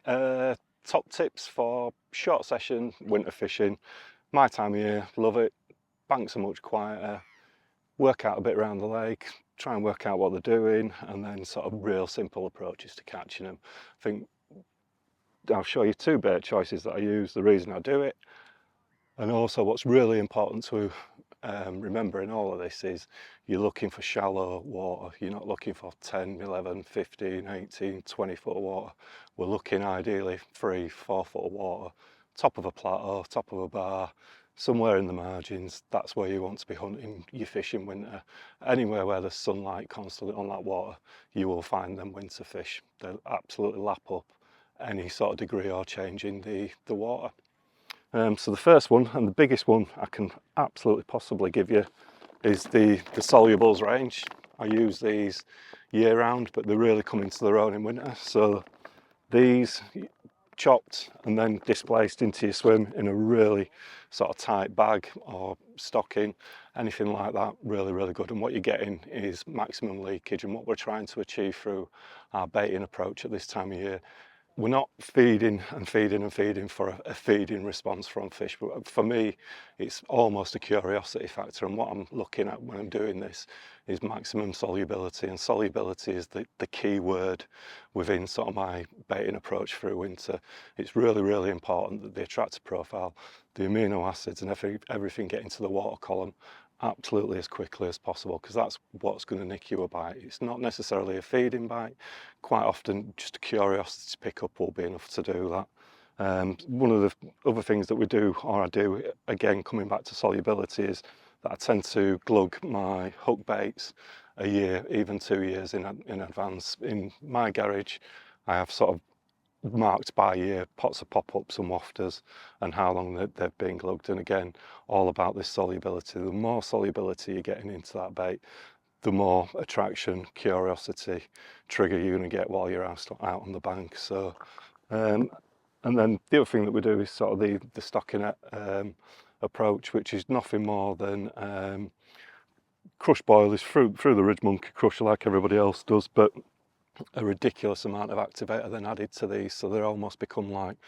Right, top tips for short session winter fishing. My time of year, love it. Banks are much quieter. Work out a bit around the lake, try and work out what they're doing, and then sort of real simple approaches to catching them. I think I'll show you two bait choices that I use, the reason I do it, and also what's really important to remember in all of this is you're looking for shallow water. You're not looking for 10, 11, 15, 18, 20 foot of water. We're looking ideally 3, 4 foot of water, top of a plateau, top of a bar, somewhere in the margins. That's where you want to be hunting your fish in winter. Anywhere where there's sunlight constantly on that water, you will find them winter fish. They'll absolutely lap up any sort of degree or change in the water. So the first one, and the biggest one I can absolutely possibly give you, is the solubles range. I use these year round, but they really come into their own in winter. So these chopped and then displaced into your swim in a really sort of tight bag or stocking, anything like that, really, really good. And what you're getting is maximum leakage, and what we're trying to achieve through our baiting approach at this time of year. We're not feeding and feeding and feeding for a feeding response from fish, but for me it's almost a curiosity factor, and what I'm looking at when I'm doing this is maximum solubility, and solubility is the key word within sort of my baiting approach through winter. It's really, really important that the attractor profile, the amino acids and everything get into the water column absolutely as quickly as possible, because that's what's going to nick you a bite. It's not necessarily a feeding bite. Quite often just a curiosity to pick up will be enough to do that. One of the other things that we do, or I do, again coming back to solubility, is that I tend to glug my hook baits a year, even 2 years in advance. In my garage I have sort of marked by year pots of pop-ups and wafters and how long they've been glugged, and again all about this solubility. The more solubility you're getting into that bait, the more attraction, curiosity, trigger you're going to get while you're out on the bank. So and then the other thing that we do is sort of the stockinette approach, which is nothing more than crush boilies through the ridge monkey crusher like everybody else does, but a ridiculous amount of activator then added to these, so they almost become like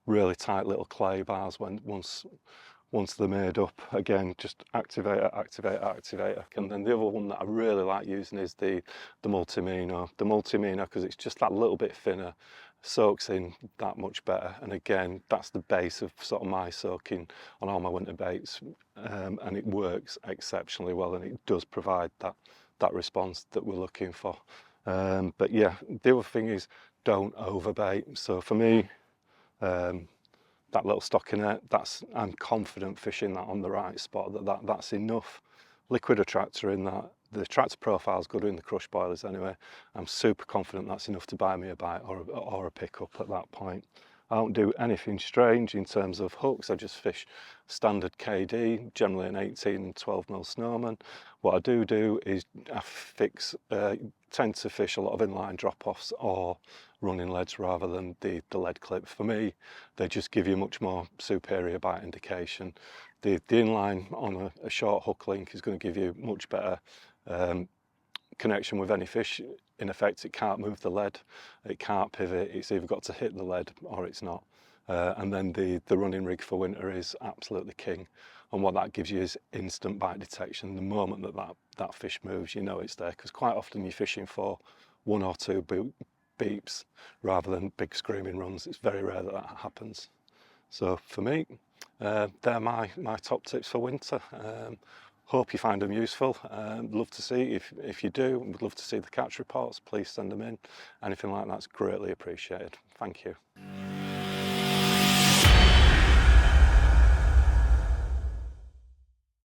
really tight little clay bars once they're made up. Again, just activator, activator, activator. And then the other one that I really like using is the multimino. The multimino, because it's just that little bit thinner, soaks in that much better. And again, that's the base of sort of my soaking on all my winter baits, and it works exceptionally well, and it does provide that response that we're looking for. But yeah, the other thing is don't overbait. So for me, that little stockinette, I'm confident fishing that on the right spot, that's enough liquid attractor in that. The attractor profile is good in the crush boilers anyway. I'm super confident that's enough to buy me a bite or a pickup at that point. I don't do anything strange in terms of hooks. I just fish standard KD, generally an 18 and 12 mil snowman. What I do is I tend to fish a lot of inline drop-offs or running leads rather than the lead clip. For me, they just give you much more superior bite indication. The inline on a short hook link is going to give you much better connection with any fish. In effect, it can't move the lead, it can't pivot, it's either got to hit the lead or it's not. And then the running rig for winter is absolutely king, and what that gives you is instant bite detection. The moment that fish moves, you know it's there, because quite often you're fishing for 1 or 2 beeps rather than big screaming runs. It's very rare that happens. So for me, they're my top tips for winter. Hope you find them useful. Love to see, if you do, would love to see the catch reports. Please send them in. Anything like that's greatly appreciated. Thank you.